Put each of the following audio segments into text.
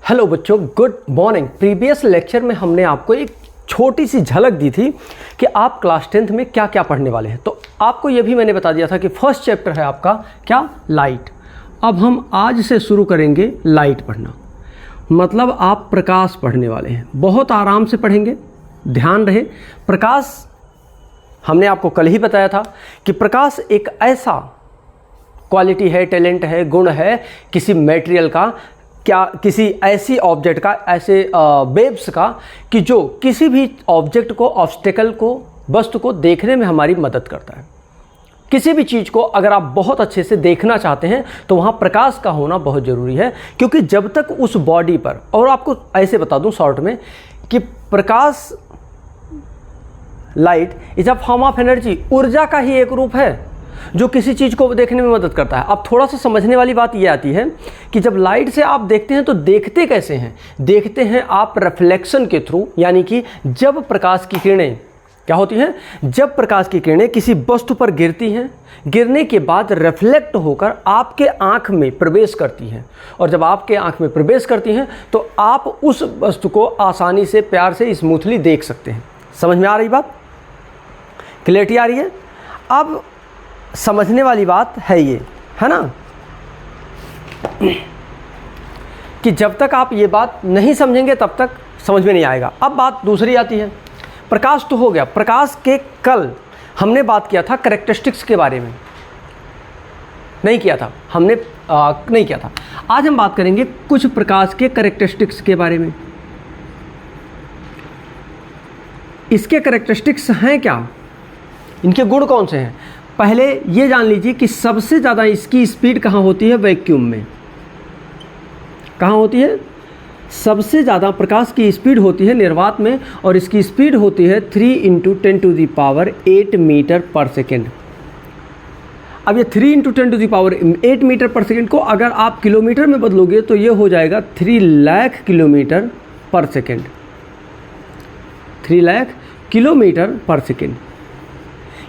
Hello बच्चों, good morning. Previous lecture में हमने आपको एक छोटी सी झलक दी थी कि आप क्लास 10th में क्या क्या पढ़ने वाले हैं। तो आपको ये भी मैंने बता दिया था कि फर्स्ट चैप्टर है आपका क्या, लाइट। अब हम आज से शुरू करेंगे लाइट पढ़ना, मतलब आप प्रकाश पढ़ने वाले हैं। बहुत आराम से पढ़ेंगे, ध्यान रहे। प्रकाश हमने आपको कल ही बताया था कि प्रकाश एक ऐसा क्वालिटी है, टैलेंट है, गुण है किसी मटेरियल का, क्या किसी ऐसी ऑब्जेक्ट का, ऐसे वेव्स का कि जो किसी भी ऑब्जेक्ट को, ऑब्स्टेकल को, वस्तु को देखने में हमारी मदद करता है। किसी भी चीज़ को अगर आप बहुत अच्छे से देखना चाहते हैं तो वहाँ प्रकाश का होना बहुत ज़रूरी है, क्योंकि जब तक उस बॉडी पर, और आपको ऐसे बता दूँ शॉर्ट में कि प्रकाश, light is a form of energy, ऊर्जा का ही एक रूप है जो किसी चीज़ को देखने में मदद करता है। अब थोड़ा सा समझने वाली बात यह आती है कि जब लाइट से आप देखते हैं तो देखते कैसे हैं? देखते हैं आप रिफ्लेक्शन के थ्रू, यानी कि जब प्रकाश की किरणें क्या होती हैं, जब प्रकाश की किरणें किसी वस्तु पर गिरती हैं, गिरने के बाद रिफ्लेक्ट होकर आपके आँख में प्रवेश करती हैं, और जब आपके आँख में प्रवेश करती हैं तो आप उस वस्तु को आसानी से, प्यार से, स्मूथली देख सकते हैं। समझ में आ रही बात? क्लियरिटी आ रही है? अब समझने वाली बात है ये, है ना, कि जब तक आप ये बात नहीं समझेंगे तब तक समझ में नहीं आएगा। अब बात दूसरी आती है, प्रकाश तो हो गया। प्रकाश के कल हमने बात किया था कैरेक्टरिस्टिक्स के बारे में, नहीं किया था हमने, नहीं किया था। आज हम बात करेंगे कुछ प्रकाश के कैरेक्टरिस्टिक्स के बारे में। इसके कैरेक्टरिस्टिक्स हैं क्या, इनके गुण कौन से हैं? पहले ये जान लीजिए कि सबसे ज़्यादा इसकी स्पीड कहाँ होती है? वैक्यूम में। कहाँ होती है? सबसे ज़्यादा प्रकाश की स्पीड होती है निर्वात में, और इसकी स्पीड होती है 3 × 10⁸ मीटर पर सेकेंड। अब ये 3 × 10⁸ मीटर पर सेकेंड को अगर आप किलोमीटर में बदलोगे तो ये हो जाएगा 3 लाख किलोमीटर पर सेकेंड। 3 लाख किलोमीटर पर सेकेंड।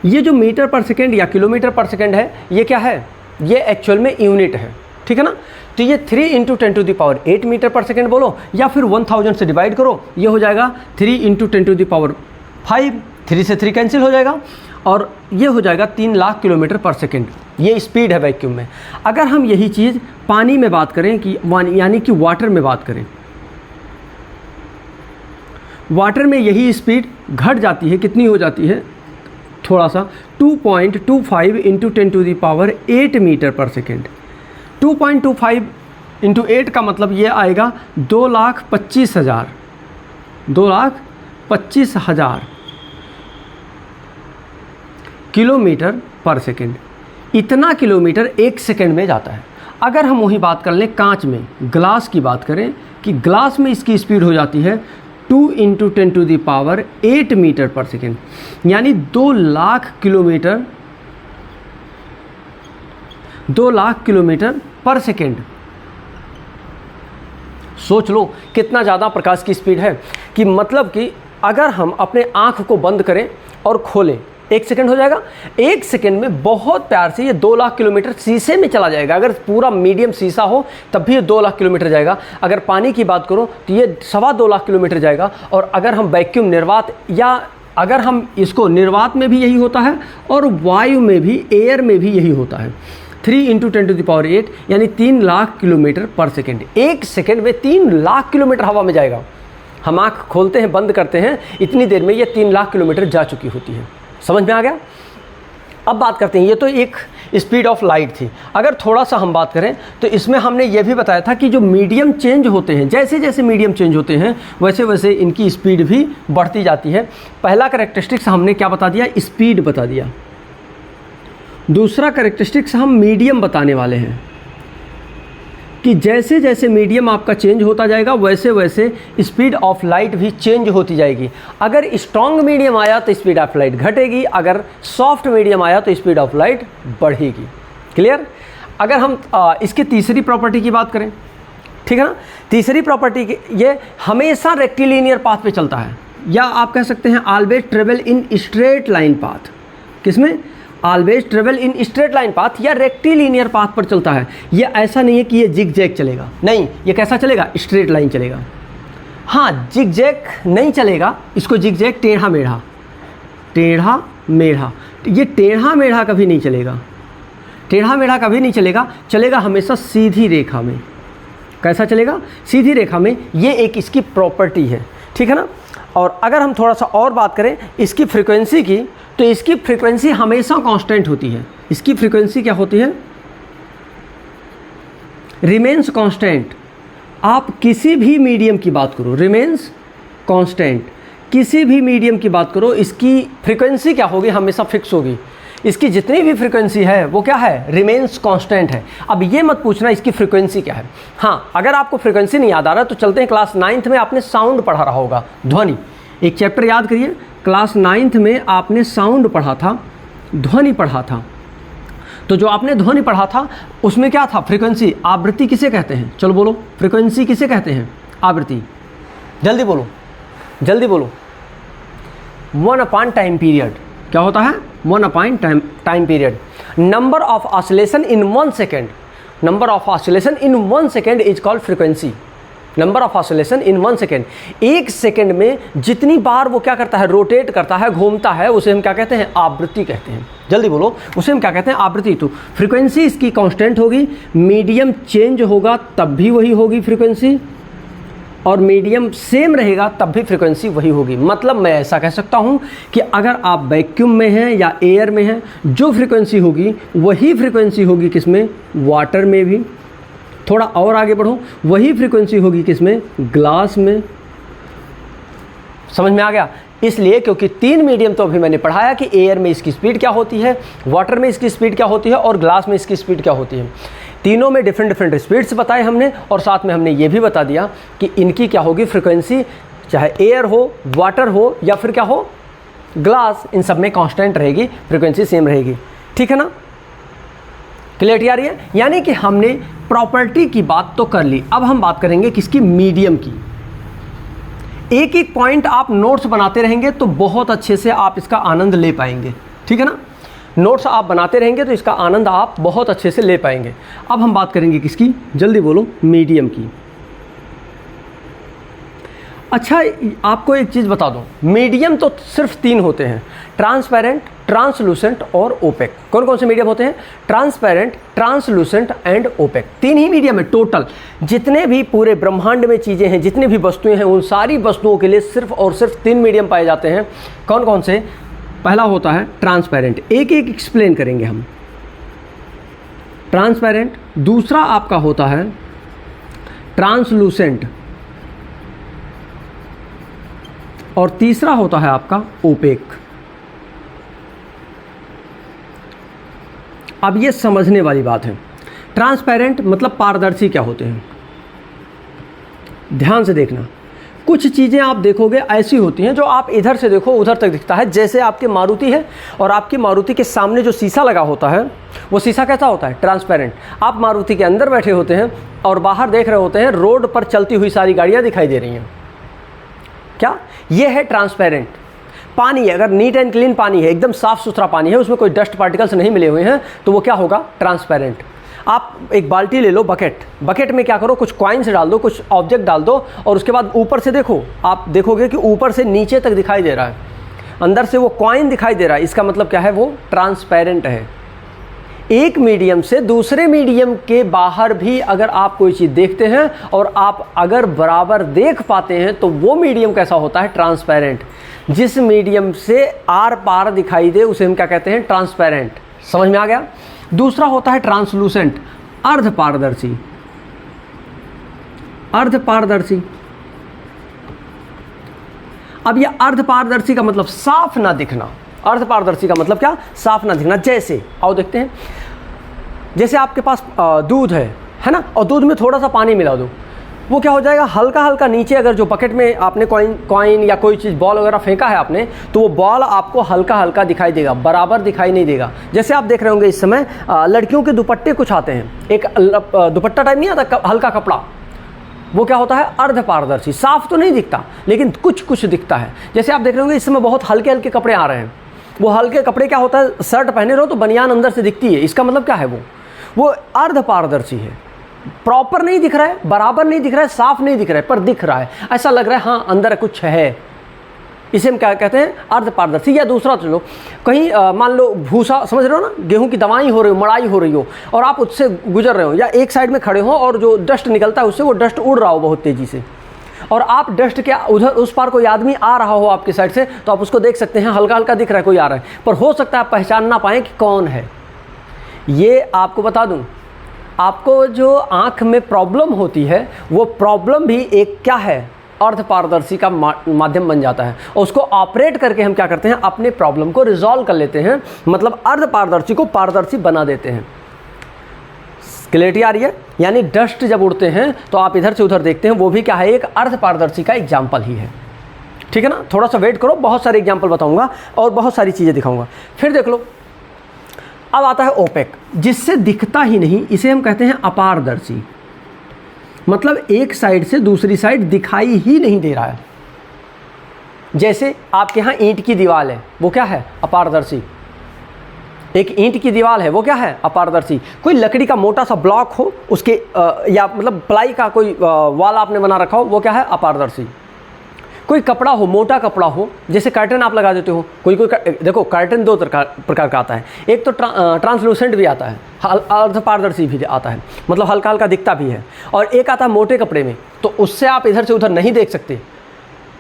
ये जो मीटर पर सेकेंड या किलोमीटर पर सेकेंड है, ये क्या है? ये एक्चुअल में यूनिट है, ठीक है ना। तो ये 3 × 10⁸ मीटर पर सेकेंड बोलो, या फिर 1000 से डिवाइड करो, ये हो जाएगा 3 × 10⁵। 3 से 3 कैंसिल हो जाएगा, और ये हो जाएगा 3 लाख किलोमीटर पर सेकेंड। ये स्पीड है वैक्यूम में। अगर हम यही चीज़ पानी में बात करें, कि यानी कि वाटर में बात करें, वाटर में यही स्पीड घट जाती है। कितनी हो जाती है? थोड़ा सा 2.25 × 10⁸ मीटर पर सेकेंड। 2.25 × 8 का मतलब ये आएगा 2,25,000। 2,25,000 किलोमीटर पर सेकेंड। इतना किलोमीटर एक सेकेंड में जाता है। अगर हम वही बात कर लें कांच में, ग्लास की बात करें, कि ग्लास में इसकी स्पीड हो जाती है 2 × 10⁸ मीटर पर सेकेंड, यानी 2 लाख किलोमीटर पर सेकेंड। सोच लो कितना ज़्यादा प्रकाश की स्पीड है, कि मतलब कि अगर हम अपने आँख को बंद करें और खोलें, 1 सेकेंड हो जाएगा। 1 सेकेंड में बहुत प्यार से ये 2 लाख किलोमीटर शीशे में चला जाएगा। अगर पूरा मीडियम शीशा हो तब भी ये 2 लाख किलोमीटर जाएगा। अगर पानी की बात करो तो ये 2.25 लाख किलोमीटर जाएगा। और अगर हम वैक्यूम, निर्वात, या अगर हम इसको, निर्वात में भी यही होता है और वायु में भी, एयर में भी यही होता है। 3 × 10⁸ यानी 3 लाख किलोमीटर पर सेकेंड। 1 सेकेंड में 3 लाख किलोमीटर हवा में जाएगा। हम आँख खोलते हैं, बंद करते हैं, इतनी देर में ये 3 लाख किलोमीटर जा चुकी होती है। समझ में आ गया? अब बात करते हैं, ये तो एक स्पीड ऑफ लाइट थी। अगर थोड़ा सा हम बात करें तो इसमें हमने ये भी बताया था कि जो मीडियम चेंज होते हैं, जैसे जैसे मीडियम चेंज होते हैं वैसे वैसे इनकी स्पीड भी बढ़ती जाती है। पहला कैरेक्टरिस्टिक्स हमने क्या बता दिया? स्पीड बता दिया। दूसरा कैरेक्टरिस्टिक्स हम मीडियम बताने वाले हैं, कि जैसे जैसे मीडियम आपका चेंज होता जाएगा वैसे वैसे स्पीड ऑफ लाइट भी चेंज होती जाएगी। अगर स्ट्रॉन्ग मीडियम आया तो स्पीड ऑफ लाइट घटेगी, अगर सॉफ्ट मीडियम आया तो स्पीड ऑफ लाइट बढ़ेगी। क्लियर? अगर हम इसके तीसरी प्रॉपर्टी की बात करें, ठीक है ना, तीसरी प्रॉपर्टी ये हमेशा रेक्टिलिनियर पाथ पे चलता है, या आप कह सकते हैं always travel in straight line path. किसमें? Always travel in straight line path या रेक्टिलिनियर पाथ पर चलता है। ये ऐसा नहीं है कि ये जिग जैग चलेगा, नहीं, ये कैसा चलेगा, स्ट्रेट लाइन चलेगा। हाँ, जिग जैग नहीं चलेगा, इसको जिग जैग टेढ़ा मेढ़ा, टेढ़ा मेढ़ा, ये टेढ़ा मेढ़ा कभी नहीं चलेगा, टेढ़ा मेढ़ा कभी नहीं चलेगा, चलेगा हमेशा सीधी रेखा में। कैसा चलेगा, सीधी रेखा में। ये एक इसकी प्रॉपर्टी है, ठीक है ना। और अगर हम थोड़ा सा और बात करें इसकी फ्रीक्वेंसी की, तो इसकी फ्रीक्वेंसी हमेशा कांस्टेंट होती है। इसकी फ्रीक्वेंसी क्या होती है, रिमेन्स कांस्टेंट। आप किसी भी मीडियम की बात करो, रिमेन्स कांस्टेंट, किसी भी मीडियम की बात करो, इसकी फ्रीक्वेंसी क्या होगी, हमेशा फिक्स होगी। इसकी जितनी भी फ्रीक्वेंसी है वो क्या है, रिमेन्स कांस्टेंट है। अब ये मत पूछना इसकी फ्रीक्वेंसी क्या है। हाँ, अगर आपको फ्रीक्वेंसी नहीं याद आ रहा तो चलते हैं क्लास 9th में आपने साउंड पढ़ा रहा होगा, ध्वनि। एक चैप्टर याद करिए, क्लास 9th में आपने साउंड पढ़ा था, ध्वनि पढ़ा था। तो जो आपने ध्वनि पढ़ा था उसमें क्या था, फ्रीक्वेंसी। आवृत्ति किसे कहते हैं, चलो बोलो, फ्रीक्वेंसी किसे कहते हैं, आवृत्ति। जल्दी बोलो, जल्दी बोलो। 1/टाइम पीरियड क्या होता है, 1/टाइम period. Number of oscillation in 1 second, number of oscillation in 1 second is called frequency. Number of oscillation in 1 second, 1 second में जितनी बार वो क्या करता है, रोटेट करता है, घूमता है, उसे हम क्या कहते हैं, आवृत्ति कहते हैं। जल्दी बोलो, उसे हम क्या कहते हैं, आवृत्ति। तो फ्रीक्वेंसी इसकी कांस्टेंट होगी, मीडियम चेंज होगा तब भी वही होगी फ्रीक्वेंसी, और मीडियम सेम रहेगा तब भी फ्रीक्वेंसी वही होगी। मतलब मैं ऐसा कह सकता हूँ कि अगर आप वैक्यूम में हैं या एयर में हैं, जो फ्रीक्वेंसी होगी वही फ्रीक्वेंसी होगी किसमें, वाटर में भी। थोड़ा और आगे बढ़ो, वही फ्रीक्वेंसी होगी किसमें, ग्लास में। समझ में आ गया। इसलिए क्योंकि 3 मीडियम तो अभी मैंने पढ़ाया कि एयर में इसकी स्पीड क्या होती है, वाटर में इसकी स्पीड क्या होती है, और ग्लास में इसकी स्पीड क्या होती है। तीनों में डिफरेंट डिफरेंट स्पीड्स बताए हमने, और साथ में हमने ये भी बता दिया कि इनकी क्या होगी फ्रीक्वेंसी, चाहे एयर हो, वाटर हो, या फिर क्या हो, ग्लास, इन सब में कांस्टेंट रहेगी, फ्रीक्वेंसी सेम रहेगी। ठीक है ना, क्लियरिटी आ रही है। यानी कि हमने प्रॉपर्टी की बात तो कर ली, अब हम बात करेंगे किसकी, मीडियम की। एक एक पॉइंट आप नोट्स बनाते रहेंगे तो बहुत अच्छे से आप इसका आनंद ले पाएंगे। ठीक है ना, नोट्स आप बनाते रहेंगे तो इसका आनंद आप बहुत अच्छे से ले पाएंगे। अब हम बात करेंगे किसकी, जल्दी बोलो, मीडियम की। अच्छा, आपको एक चीज़ बता दूं, मीडियम तो सिर्फ 3 होते हैं, ट्रांसपेरेंट, ट्रांसलूसेंट और ओपेक। कौन कौन से मीडियम होते हैं, ट्रांसपेरेंट, ट्रांसलूसेंट एंड ओपेक। 3 ही मीडियम है टोटल। जितने भी पूरे ब्रह्मांड में चीज़ें हैं, जितनी भी वस्तुएं हैं, उन सारी वस्तुओं के लिए सिर्फ और सिर्फ 3 मीडियम पाए जाते हैं। कौन कौन से, पहला होता है ट्रांसपेरेंट, एक एक एक्सप्लेन करेंगे हम। ट्रांसपेरेंट, दूसरा आपका होता है ट्रांसलूसेंट, और तीसरा होता है आपका ओपेक। अब ये समझने वाली बात है। ट्रांसपेरेंट मतलब पारदर्शी क्या होते हैं, ध्यान से देखना। कुछ चीज़ें आप देखोगे ऐसी होती हैं जो आप इधर से देखो उधर तक दिखता है। जैसे आपके मारुति है, और आपकी मारुति के सामने जो शीशा लगा होता है वो शीशा कैसा होता है, ट्रांसपेरेंट। आप मारुति के अंदर बैठे होते हैं और बाहर देख रहे होते हैं, रोड पर चलती हुई सारी गाड़ियाँ दिखाई दे रही हैं। क्या ये है ट्रांसपेरेंट। पानी, अगर नीट एंड क्लीन पानी है, एकदम साफ़ सुथरा पानी है, उसमें कोई डस्ट पार्टिकल्स नहीं मिले हुए हैं, तो वो क्या होगा, ट्रांसपेरेंट। आप एक बाल्टी ले लो, बकेट में क्या करो, कुछ कॉइन्स डाल दो, कुछ ऑब्जेक्ट डाल दो, और उसके बाद ऊपर से देखो, आप देखोगे कि ऊपर से नीचे तक दिखाई दे रहा है, अंदर से वो कॉइन दिखाई दे रहा है। इसका मतलब क्या है, वो ट्रांसपेरेंट है। एक मीडियम से दूसरे मीडियम के बाहर भी अगर आप कोई चीज़ देखते हैं और आप अगर बराबर देख पाते हैं तो वो मीडियम कैसा होता है, ट्रांसपेरेंट। जिस मीडियम से आर पार दिखाई दे उसे हम क्या कहते हैं, ट्रांसपेरेंट। समझ में आ गया। दूसरा होता है ट्रांसलूसेंट, अर्ध पारदर्शी। अर्ध पारदर्शी, अब यह अर्ध पारदर्शी का मतलब साफ ना दिखना। अर्ध पारदर्शी का मतलब क्या, साफ ना दिखना। जैसे आओ देखते हैं, जैसे आपके पास दूध है ना, और दूध में थोड़ा सा पानी मिला दो, वो क्या हो जाएगा, हल्का हल्का नीचे, अगर जो बकेट में आपने कॉइन या कोई चीज़ बॉल वगैरह फेंका है आपने, तो वो बॉल आपको हल्का हल्का दिखाई देगा, बराबर दिखाई नहीं देगा। जैसे आप देख रहे होंगे इस समय लड़कियों के दुपट्टे कुछ आते हैं, एक दुपट्टा टाइप नहीं आता, हल्का कपड़ा, वो क्या होता है, अर्ध पारदर्शी। साफ तो नहीं दिखता लेकिन कुछ कुछ दिखता है। जैसे आप देख रहे होंगे इस समय बहुत हल्के हल्के कपड़े आ रहे हैं, वो हल्के कपड़े क्या होता है, शर्ट पहने रहो तो बनियान अंदर से दिखती है, इसका मतलब क्या है, वो अर्ध पारदर्शी है, प्रॉपर नहीं दिख रहा है, बराबर नहीं दिख रहा है, साफ नहीं दिख रहा है, पर दिख रहा है, ऐसा लग रहा है हाँ अंदर कुछ है, इसे हम क्या कहते हैं, अर्ध पारदर्शी। या दूसरा चलो कहीं मान लो भूसा, समझ रहे हो ना, गेहूं की दवाई हो रही हो, मड़ाई हो रही हो और आप उससे गुजर रहे हो या एक साइड में खड़े हो और जो डस्ट निकलता है उससे वो डस्ट उड़ रहा हो बहुत तेज़ी से, और आप डस्ट के उधर उस पार कोई आदमी आ रहा हो आपकी साइड से, तो आप उसको देख सकते हैं, हल्का हल्का दिख रहा है कोई आ रहा है, पर हो सकता है आप पहचान ना पाएँ कि कौन है। ये आपको बता दूँ, आपको जो आँख में प्रॉब्लम होती है वो प्रॉब्लम भी एक क्या है, अर्ध पारदर्शी का माध्यम बन जाता है, और उसको ऑपरेट करके हम क्या करते हैं, अपने प्रॉब्लम को रिजॉल्व कर लेते हैं, मतलब अर्ध पारदर्शी को पारदर्शी बना देते हैं। क्लैरिटी आ रही है? यानी डस्ट जब उड़ते हैं तो आप इधर से उधर देखते हैं, वो भी क्या है, एक अर्ध पारदर्शी का एग्जाम्पल ही है। ठीक है ना, थोड़ा सा वेट करो, बहुत सारे एग्जाम्पल बताऊंगा और बहुत सारी चीज़ें दिखाऊंगा। फिर देख लो, अब आता है ओपेक, जिससे दिखता ही नहीं, इसे हम कहते हैं अपारदर्शी, मतलब एक साइड से दूसरी साइड दिखाई ही नहीं दे रहा है। जैसे आपके यहाँ ईंट की दीवार है, वो क्या है, अपारदर्शी। एक ईंट की दीवार है, वो क्या है, अपारदर्शी। कोई लकड़ी का मोटा सा ब्लॉक हो, उसके या मतलब प्लाई का कोई वाल आपने बना रखा हो, वो क्या है, अपारदर्शी। कोई कपड़ा हो, मोटा कपड़ा हो, जैसे कर्टन आप लगा देते हो, कोई देखो कर्टन दो प्रकार का आता है, एक तो ट्रांसलूसेंट भी आता है, अर्ध पारदर्शी भी आता है, मतलब हल्का हल्का दिखता भी है, और एक आता है मोटे कपड़े में, तो उससे आप इधर से उधर नहीं देख सकते।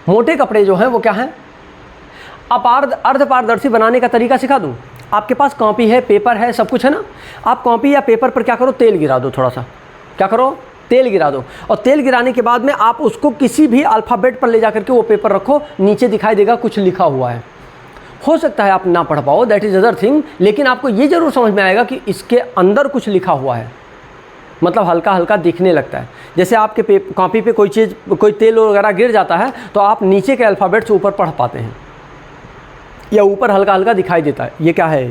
मोटे कपड़े जो हैं वो क्या हैं, अर्ध पारदर्शी बनाने का तरीका सिखा दूँ। आपके पास कॉपी है, पेपर है, सब कुछ है ना, आप कॉपी या पेपर पर क्या करो, तेल गिरा दो, थोड़ा सा क्या करो, तेल गिरा दो, और तेल गिराने के बाद में आप उसको किसी भी अल्फ़ाबेट पर ले जा करके वो पेपर रखो, नीचे दिखाई देगा कुछ लिखा हुआ है। हो सकता है आप ना पढ़ पाओ, दैट इज़ अदर थिंग, लेकिन आपको ये ज़रूर समझ में आएगा कि इसके अंदर कुछ लिखा हुआ है, मतलब हल्का हल्का दिखने लगता है। जैसे आपके कॉपी पे कोई चीज़, कोई तेल वगैरह गिर जाता है तो आप नीचे के अल्फ़ाबेट से ऊपर पढ़ पाते हैं, या ऊपर हल्का हल्का दिखाई देता है। ये क्या है,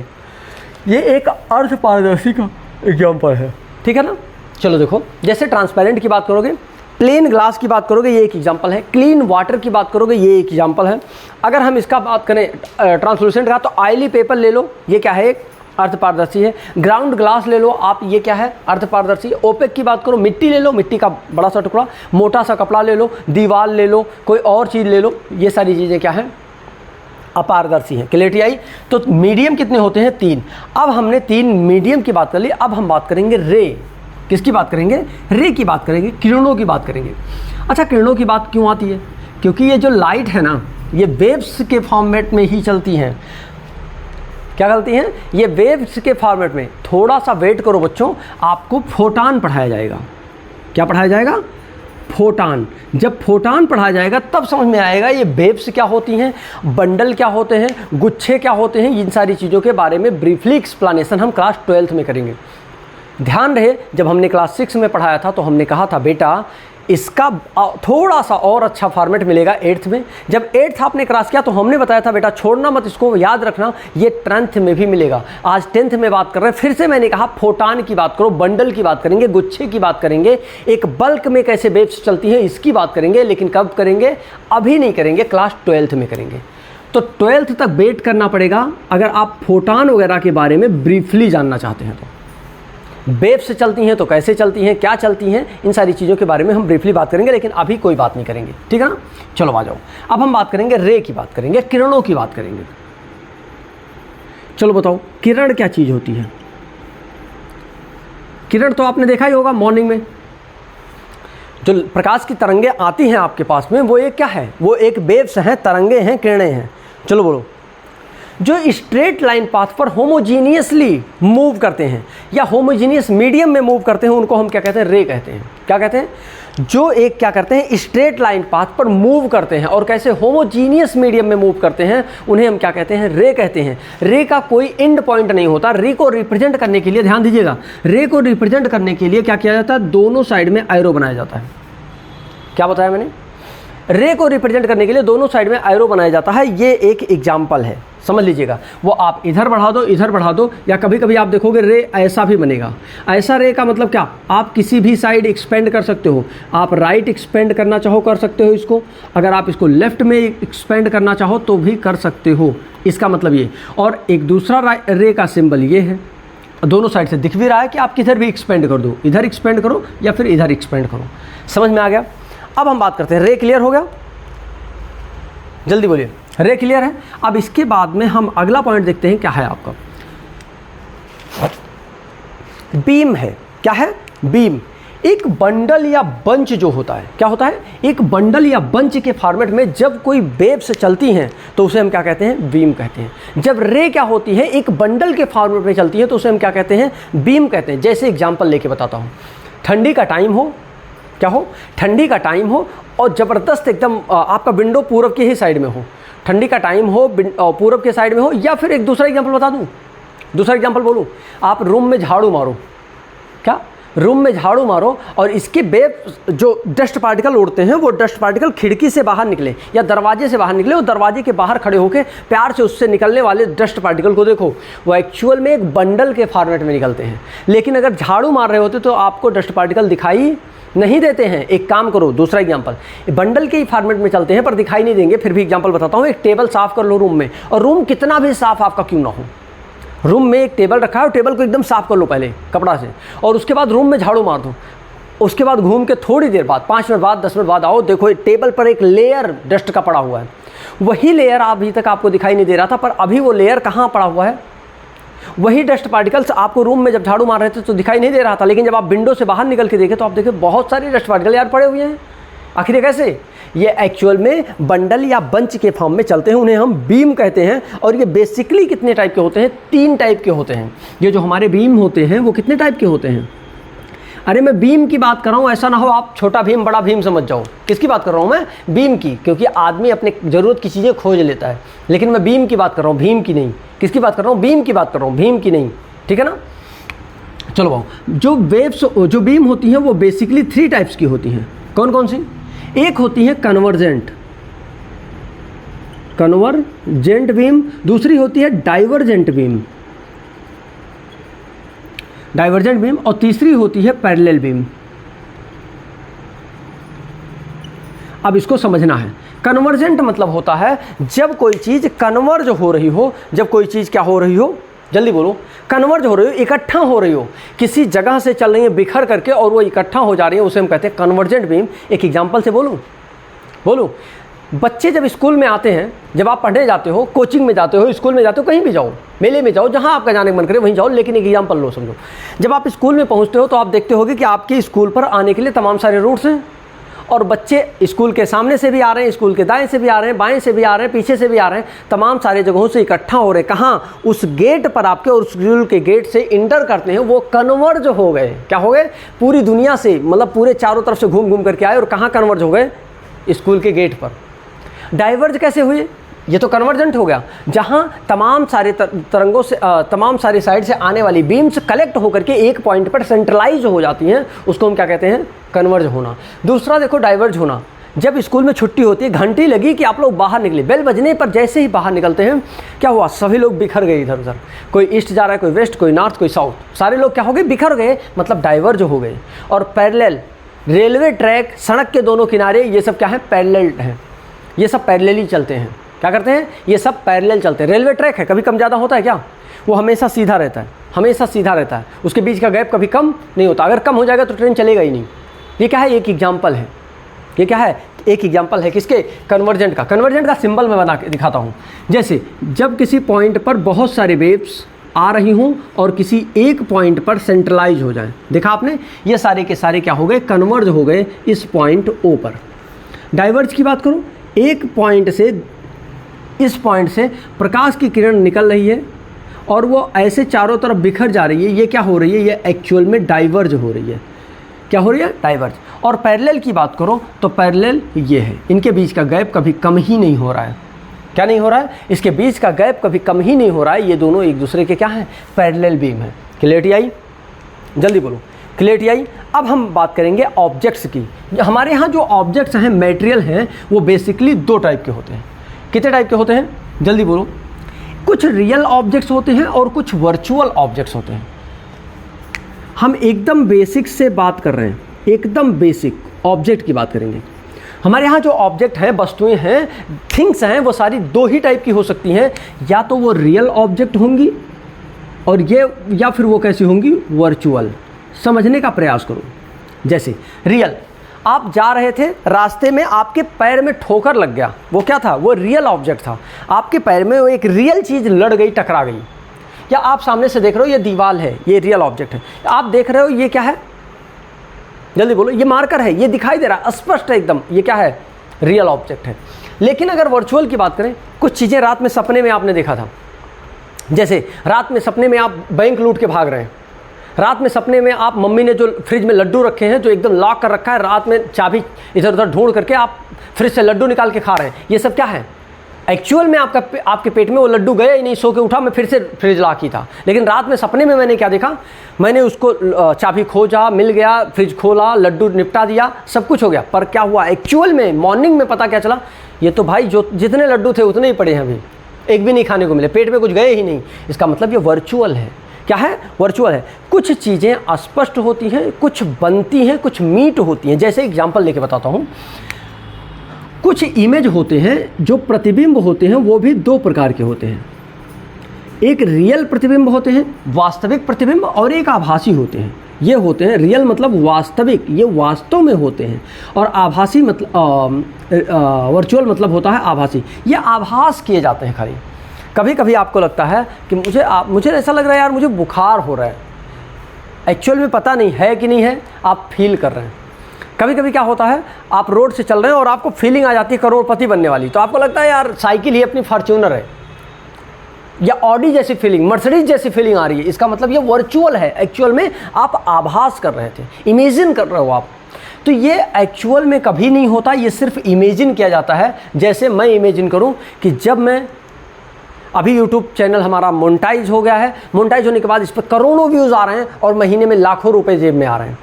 ये एक अर्ध पारदर्शी का एग्जाम्पल है। ठीक है ना, चलो देखो, जैसे ट्रांसपेरेंट की बात करोगे, प्लेन ग्लास की बात करोगे, ये एक एग्जांपल है। क्लीन वाटर की बात करोगे, ये एक एग्जांपल है। अगर हम इसका बात करें ट्रांसलूसेंट का, तो ऑयली पेपर ले लो, ये क्या है, अर्ध पारदर्शी है। ग्राउंड ग्लास ले लो आप, ये क्या है, अर्ध पारदर्शी। ओपेक की बात करो, मिट्टी ले लो, मिट्टी का बड़ा सा टुकड़ा, मोटा सा कपड़ा ले लो, दीवार ले लो, कोई और चीज़ ले लो, ये सारी चीज़ें क्या हैं, अपारदर्शी है। क्लैरिटी आई? तो मीडियम कितने होते हैं, 3। अब हमने 3 मीडियम की बात कर ली, अब हम बात करेंगे रे। किसकी बात करेंगे, रे की बात करेंगे, किरणों की बात करेंगे। अच्छा, किरणों की बात क्यों आती है, क्योंकि ये जो लाइट है ना, ये वेव्स के फॉर्मेट में ही चलती हैं। क्या चलती हैं, ये वेव्स के फॉर्मेट में। थोड़ा सा वेट करो बच्चों, आपको फोटान पढ़ाया जाएगा। क्या पढ़ाया जाएगा, फोटान। जब फोटान पढ़ाया जाएगा तब समझ में आएगा ये वेव्स क्या होती हैं, बंडल क्या होते हैं, गुच्छे क्या होते हैं। इन सारी चीज़ों के बारे में ब्रीफली एक्सप्लेनेशन हम क्लास 12th में करेंगे। ध्यान रहे, जब हमने क्लास 6 में पढ़ाया था तो हमने कहा था बेटा इसका थोड़ा सा और अच्छा फॉर्मेट मिलेगा 8th में। जब 8th आपने क्रॉस किया तो हमने बताया था बेटा छोड़ना मत, इसको याद रखना, ये 10th में भी मिलेगा। आज 10th में बात कर रहे हैं, फिर से मैंने कहा फोटान की बात करो, बंडल की बात करेंगे, गुच्छे की बात करेंगे, एक बल्क में कैसे वेव्स चलती हैं इसकी बात करेंगे। लेकिन कब करेंगे, अभी नहीं करेंगे, क्लास 12th में करेंगे। तो 12th तक वेट करना पड़ेगा अगर आप फोटान वगैरह के बारे में ब्रीफली जानना चाहते हैं। तो वेव्स चलती हैं तो कैसे चलती हैं, क्या चलती हैं, इन सारी चीज़ों के बारे में हम ब्रीफली बात करेंगे, लेकिन अभी कोई बात नहीं करेंगे। ठीक है ना, चलो आ जाओ। अब हम बात करेंगे रे की बात करेंगे, किरणों की बात करेंगे। चलो बताओ, किरण क्या चीज़ होती है। किरण तो आपने देखा ही होगा, मॉर्निंग में जो प्रकाश की तरंगें आती हैं आपके पास में, वो एक क्या है, वो एक वेव्स हैं, तरंगे हैं, किरणें हैं। चलो बोलो, जो स्ट्रेट लाइन पाथ पर होमोजीनियसली मूव करते हैं या होमोजीनियस मीडियम में मूव करते हैं, उनको हम क्या कहते हैं, रे कहते हैं। क्या कहते हैं, जो एक क्या करते हैं, स्ट्रेट लाइन पाथ पर मूव करते हैं और कैसे होमोजीनियस मीडियम में मूव करते हैं, उन्हें हम क्या कहते हैं, रे कहते हैं। रे का कोई एंड पॉइंट नहीं होता। रे को रिप्रेजेंट करने के लिए, ध्यान दीजिएगा, रे को रिप्रेजेंट करने के लिए क्या किया जाता है, दोनों साइड में एरो बनाया जाता है। क्या बताया मैंने, रे को रिप्रेजेंट करने के लिए दोनों साइड में एरो बनाया जाता है। ये एक एग्जाम्पल है, समझ लीजिएगा। वो आप इधर बढ़ा दो, या कभी कभी आप देखोगे रे ऐसा भी बनेगा। ऐसा रे का मतलब क्या, आप किसी भी साइड एक्सपेंड कर सकते हो। आप राइट एक्सपेंड करना चाहो कर सकते हो इसको, अगर आप इसको लेफ्ट में एक्सपेंड करना चाहो तो भी कर सकते हो, इसका मतलब ये। और एक दूसरा रे का सिंबल ये है, दोनों साइड से दिख भी रहा है कि आप किधर भी एक्सपेंड कर दो, इधर एक्सपेंड करो या फिर इधर एक्सपेंड करो। समझ में आ गया। अब हम बात करते हैं, रे क्लियर हो गया, जल्दी बोलिए, रे क्लियर है। अब इसके बाद में हम अगला पॉइंट देखते हैं, क्या है आपका बीम है। क्या है बीम? एक बंडल या बंच जो होता है, क्या होता है, एक बंडल या बंच के फॉर्मेट में जब कोई वेव्स चलती हैं तो उसे हम क्या कहते हैं, बीम कहते हैं। जब रे क्या होती है, एक बंडल के फॉर्मेट में चलती है तो उसे हम क्या कहते हैं, बीम कहते हैं। जैसे एग्जांपल लेके बताता हूँ, ठंडी का टाइम हो, क्या हो, ठंडी का टाइम हो और ज़बरदस्त एकदम आपका विंडो पूरब की ही साइड में हो, ठंडी का टाइम हो पूरब के साइड में हो। या फिर एक दूसरा एग्जांपल बता दूं, दूसरा एग्जांपल बोलूं, आप रूम में झाड़ू मारो, क्या रूम में झाड़ू मारो और इसके वेव जो डस्ट पार्टिकल उड़ते हैं वो डस्ट पार्टिकल खिड़की से बाहर निकले या दरवाजे से बाहर निकले और दरवाजे के बाहर खड़े होकर प्यार से उससे निकलने वाले डस्ट पार्टिकल को देखो, वो एक्चुअल में एक बंडल के फॉर्मेट में निकलते हैं। लेकिन अगर झाड़ू मार रहे होते तो आपको डस्ट पार्टिकल दिखाई नहीं देते हैं। एक काम करो, दूसरा एग्जांपल, बंडल के ही फॉर्मेट में चलते हैं पर दिखाई नहीं देंगे, फिर भी एग्जांपल बताता हूँ। एक टेबल साफ कर लो रूम में, और रूम कितना भी साफ आपका क्यों ना हो, रूम में एक टेबल रखा है और टेबल को एकदम साफ कर लो पहले कपड़ा से, और उसके बाद रूम में झाड़ू मार दो। उसके बाद घूम के थोड़ी देर बाद 5 मिनट बाद 10 मिनट बाद आओ, देखो टेबल पर एक लेयर डस्ट का पड़ा हुआ है। वही लेयर अभी तक आपको दिखाई नहीं दे रहा था, पर अभी वो लेयर कहाँ पड़ा हुआ है, वही डस्ट पार्टिकल्स आपको रूम में जब झाड़ू मार रहे थे तो दिखाई नहीं दे रहा था, लेकिन जब आप विंडो से बाहर निकल के देखे तो आप देखे बहुत सारे डस्ट पार्टिकल यार पड़े हुए हैं। आखिर कैसे? ये एक्चुअल में बंडल या बंच के फॉर्म में चलते हैं, उन्हें हम बीम कहते हैं। और ये बेसिकली कितने टाइप के होते हैं, 3 टाइप के होते हैं। ये जो हमारे बीम होते हैं वो कितने टाइप के होते हैं? अरे मैं बीम की बात कर रहा हूँ, ऐसा ना हो आप छोटा भीम बड़ा भीम समझ जाओ। किसकी बात कर रहा हूँ मैं? बीम की, क्योंकि आदमी अपने ज़रूरत की चीज़ें खोज लेता है, लेकिन मैं बीम की बात कर रहा हूँ, भीम की नहीं। किसकी बात कर रहा हूँ? बीम की बात कर रहा हूँ, भीम की नहीं, ठीक है ना। चलो भाऊ, जो वेव्स जो बीम होती हैं वो बेसिकली 3 टाइप्स की होती हैं। कौन कौन सी? एक होती है कन्वर्जेंट बीम, दूसरी होती है डाइवर्जेंट बीम, और तीसरी होती है पैरेलल बीम। अब इसको समझना है। कन्वर्जेंट मतलब होता है जब कोई चीज़ कन्वर्ज हो रही हो, जब कोई चीज़ क्या हो रही हो, जल्दी बोलो, कन्वर्ज हो रही हो, इकट्ठा हो रही हो, किसी जगह से चल रही है बिखर करके और वो इकट्ठा हो जा रही है, उसे हम कहते हैं कन्वर्जेंट बीम। एक एग्जांपल से बोलूं, बच्चे जब स्कूल में आते हैं, जब आप पढ़ने जाते हो, कोचिंग में जाते हो, स्कूल में जाते हो, कहीं भी जाओ, मेले में जाओ, जहाँ आपका जाने का मन करे वहीं जाओ, लेकिन एक एग्जांपल लो, समझो। जब आप स्कूल में पहुँचते हो तो आप देखते होगे कि आपके स्कूल पर आने के लिए तमाम सारे रूट्स हैं, और बच्चे स्कूल के सामने से भी आ रहे हैं, स्कूल के दाएं से भी आ रहे हैं, बाएं से भी आ रहे हैं, पीछे से भी आ रहे हैं, तमाम सारे जगहों से इकट्ठा हो रहे हैं। कहाँ? उस गेट पर आपके, और उस स्कूल के गेट से इंटर करते हैं, वो कन्वर्ज हो गए। क्या हो गए? पूरी दुनिया से, मतलब पूरे चारों तरफ से घूम घूम करके आए और कहाँ कन्वर्ज हो गए? स्कूल के गेट पर। डाइवर्ज कैसे हुए? ये तो कन्वर्जेंट हो गया, जहां तमाम सारे तरंगों से तमाम सारी साइड से आने वाली बीम्स कलेक्ट होकर के एक पॉइंट पर सेंट्रलाइज हो जाती हैं, उसको हम क्या कहते हैं? कन्वर्ज होना। दूसरा देखो डाइवर्ज होना, जब स्कूल में छुट्टी होती है, घंटी लगी कि आप लोग बाहर निकले, बेल बजने पर जैसे ही बाहर निकलते हैं, क्या हुआ? सभी लोग बिखर गए इधर उधर, कोई ईस्ट जा रहा है, कोई वेस्ट, कोई नॉर्थ, कोई साउथ, सारे लोग क्या हो गए? बिखर गए, मतलब डाइवर्ज हो गए। और पैरेलल, रेलवे ट्रैक, सड़क के दोनों किनारे, ये सब क्या है? पैरेलल है, ये सब पैरेलली चलते हैं। क्या करते हैं? ये सब पैरेलल चलते हैं। रेलवे ट्रैक है, कभी कम ज़्यादा होता है क्या? वो हमेशा सीधा रहता है, हमेशा सीधा रहता है, उसके बीच का गैप कभी कम नहीं होता। अगर कम हो जाएगा तो ट्रेन चलेगा ही नहीं। ये क्या है? एक एग्जाम्पल है। ये क्या है? एक एग्जाम्पल है किसके? कन्वर्जेंट का। कन्वर्जेंट का सिंबल मैं बना के दिखाता हूँ। जैसे जब किसी पॉइंट पर बहुत सारे वेव्स आ रही हूँ और किसी एक पॉइंट पर सेंट्रलाइज हो जाए, देखा आपने, ये सारे के सारे क्या हो गए? कन्वर्ज हो गए इस पॉइंट ओ पर। डाइवर्ज की बात करूँ, एक पॉइंट से, इस पॉइंट से प्रकाश की किरण निकल रही है और वो ऐसे चारों तरफ बिखर जा रही है, ये क्या हो रही है? ये एक्चुअल में डाइवर्ज हो रही है। क्या हो रही है? डाइवर्ज। और पैरेलल की बात करो तो पैरेलल ये है, इनके बीच का गैप कभी कम ही नहीं हो रहा है। क्या नहीं हो रहा है? इसके बीच का गैप कभी कम ही नहीं हो रहा है। ये दोनों एक दूसरे के क्या हैं? पैरेलल बीम है। क्लियरिटी आई? जल्दी बोलो, क्लियरिटी आई? अब हम बात करेंगे ऑब्जेक्ट्स की। हमारे यहाँ जो ऑब्जेक्ट्स हैं, मटेरियल हैं, वो बेसिकली 2 टाइप के होते हैं। कितने टाइप के होते हैं? जल्दी बोलो। कुछ रियल ऑब्जेक्ट्स होते हैं और कुछ वर्चुअल ऑब्जेक्ट्स होते हैं। हम एकदम बेसिक से बात कर रहे हैं, एकदम बेसिक ऑब्जेक्ट की बात करेंगे। हमारे यहाँ जो ऑब्जेक्ट है, वस्तुएं हैं, थिंग्स हैं, वो सारी दो ही टाइप की हो सकती हैं, या तो वो रियल ऑब्जेक्ट होंगी और ये, या फिर वो कैसी होंगी, वर्चुअल। समझने का प्रयास करो। जैसे रियल, आप जा रहे थे, रास्ते में आपके पैर में ठोकर लग गया, वो क्या था, वो रियल ऑब्जेक्ट था। आपके पैर में वो एक रियल चीज़ लड़ गई, टकरा गई। या आप सामने से देख रहे हो ये दीवार है, ये रियल ऑब्जेक्ट है। आप देख रहे हो ये क्या है, जल्दी बोलो, ये मार्कर है, ये दिखाई दे रहा है, स्पष्ट है एकदम, ये क्या है, रियल ऑब्जेक्ट है। लेकिन अगर वर्चुअल की बात करें, कुछ चीज़ें रात में सपने में आपने देखा था। जैसे रात में सपने में आप बैंक लूट के भाग रहे हैं, रात में सपने में आप मम्मी ने जो फ्रिज में लड्डू रखे हैं, जो एकदम लॉक कर रखा है, रात में चाबी इधर उधर ढूंढ करके आप फ्रिज से लड्डू निकाल के खा रहे हैं, ये सब क्या है, एक्चुअल में आपके पेट में वो लड्डू गया ही नहीं, सो के उठा, मैं फिर से फ्रिज लॉक ही था। लेकिन रात में सपने में मैंने क्या देखा, मैंने उसको चाबी खोजा, मिल गया, फ्रिज खोला, लड्डू निपटा दिया, सब कुछ हो गया। पर क्या हुआ, एक्चुअल में मॉर्निंग में पता क्या चला, ये तो भाई जो जितने लड्डू थे उतने ही पड़े हैं, अभी एक भी नहीं खाने को मिले, पेट में कुछ गए ही नहीं। इसका मतलब ये वर्चुअल है। क्या है, वर्चुअल है। कुछ चीज़ें अस्पष्ट होती हैं, कुछ बनती हैं, कुछ मीट होती हैं। जैसे एग्जांपल लेके बताता हूँ, कुछ इमेज होते हैं जो प्रतिबिंब होते हैं, वो भी दो प्रकार के होते हैं। एक रियल प्रतिबिंब होते हैं, वास्तविक प्रतिबिंब, और एक आभासी होते हैं। ये होते हैं रियल मतलब वास्तविक, ये वास्तव में होते हैं, और आभासी मतलब वर्चुअल मतलब होता है आभासी, ये आभास किए जाते हैं खाली। कभी कभी आपको लगता है कि मुझे ऐसा लग रहा है यार, मुझे बुखार हो रहा है, एक्चुअल में पता नहीं है कि नहीं है, आप फील कर रहे हैं। कभी कभी क्या होता है, आप रोड से चल रहे हैं और आपको फीलिंग आ जाती है करोड़पति बनने वाली, तो आपको लगता है यार साइकिल ही अपनी फॉर्च्यूनर है, या ऑडी जैसी फीलिंग, मर्सिडीज जैसी फीलिंग आ रही है। इसका मतलब ये वर्चुअल है, एक्चुअल में आप आभास कर रहे थे, इमेजिन कर रहे हो आप। तो ये एक्चुअल में कभी नहीं होता, ये सिर्फ इमेजिन किया जाता है। जैसे मैं इमेजिन करूं कि जब मैं, अभी यूट्यूब चैनल हमारा मोनेटाइज हो गया है, मोनेटाइज होने के बाद इस पर करोड़ों व्यूज़ आ रहे हैं और महीने में लाखों रुपए जेब में आ रहे हैं।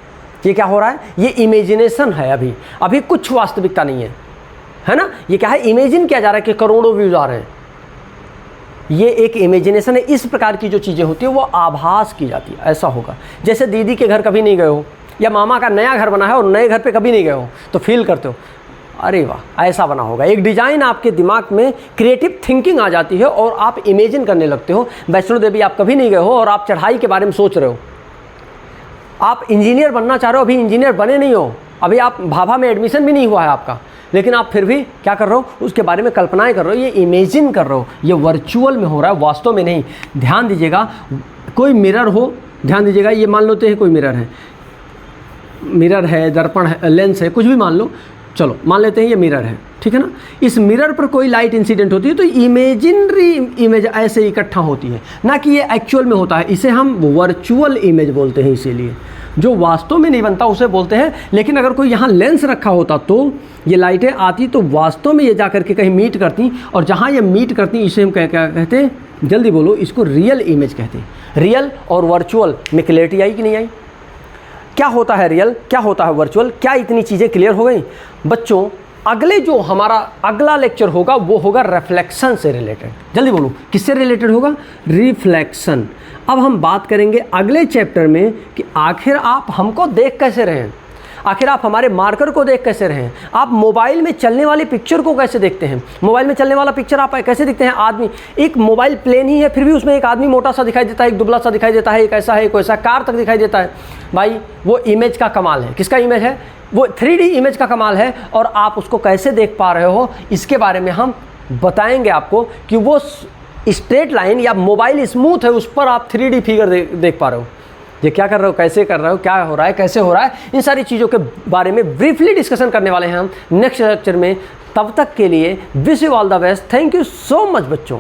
ये क्या हो रहा है, ये इमेजिनेशन है। अभी कुछ वास्तविकता नहीं है ना। ये क्या है, इमेजिन किया जा रहा है कि करोड़ों व्यूज़ आ रहे हैं, ये एक इमेजिनेशन है। इस प्रकार की जो चीज़ें होती है वो आभास की जाती है। ऐसा होगा जैसे दीदी के घर कभी नहीं गए हो, या मामा का नया घर बना है और नए घर पे कभी नहीं गए हो, तो फील करते हो अरे वाह ऐसा बना होगा। एक डिज़ाइन आपके दिमाग में, क्रिएटिव थिंकिंग आ जाती है और आप इमेजिन करने लगते हो। वैष्णो देवी आप कभी नहीं गए हो और आप चढ़ाई के बारे में सोच रहे हो। आप इंजीनियर बनना चाह रहे हो, अभी इंजीनियर बने नहीं हो, अभी आप भाभा में एडमिशन भी नहीं हुआ है आपका, लेकिन आप फिर भी क्या कर रहे हो, उसके बारे में कल्पनाएं कर रहे हो, ये इमेजिन कर रहे हो। ये वर्चुअल में हो रहा है, वास्तव में नहीं। ध्यान दीजिएगा, कोई मिरर हो, ध्यान दीजिएगा, ये मान लेते हैं कोई मिरर है, दर्पण है, लेंस है, कुछ भी मान लो, चलो मान लेते हैं ये मिरर है, ठीक है ना। इस मिरर पर कोई लाइट इंसिडेंट होती है तो इमेजिनरी इमेज ऐसे इकट्ठा होती है, ना कि ये एक्चुअल में होता है। इसे हम वर्चुअल इमेज बोलते हैं। इसीलिए जो वास्तव में नहीं बनता उसे बोलते हैं। लेकिन अगर कोई यहाँ लेंस रखा होता तो ये लाइटें आती तो वास्तव में ये जा करके कहीं मीट करती, और जहाँ ये मीट करती इसे हम क्या कहते हैं, जल्दी बोलो, इसको रियल इमेज कहते हैं। रियल और वर्चुअल में क्लियरिटी आई कि नहीं आई? क्या होता है रियल, क्या होता है वर्चुअल? क्या इतनी चीज़ें क्लियर हो गई बच्चों? अगले जो हमारा अगला लेक्चर होगा वो होगा रिफ्लेक्शन से रिलेटेड। जल्दी बोलो, किससे रिलेटेड होगा? रिफ्लेक्शन। अब हम बात करेंगे अगले चैप्टर में कि आखिर आप हमको देख कैसे रहे हैं, आखिर आप हमारे मार्कर को देख कैसे रहे हैं, आप मोबाइल में चलने वाली पिक्चर को कैसे देखते हैं। मोबाइल में चलने वाला पिक्चर आप कैसे दिखते हैं? आदमी, एक मोबाइल प्लेन ही है फिर भी उसमें एक आदमी मोटा सा दिखाई देता है, एक दुबला सा दिखाई देता है, एक ऐसा है, एक वैसा, कार तक दिखाई देता है। भाई वो इमेज का कमाल है। किसका इमेज है? वो 3D इमेज का कमाल है। और आप उसको कैसे देख पा रहे हो, इसके बारे में हम बताएंगे आपको कि वो स्ट्रेट लाइन या मोबाइल स्मूथ है, उस पर आप 3D फिगर देख पा रहे हो। ये क्या कर रहे हो, कैसे कर रहे हो, क्या हो रहा है, कैसे हो रहा है, इन सारी चीज़ों के बारे में ब्रीफली डिस्कशन करने वाले हैं हम नेक्स्ट लेक्चर में। तब तक के लिए wish you all the best. Thank you so much बच्चों।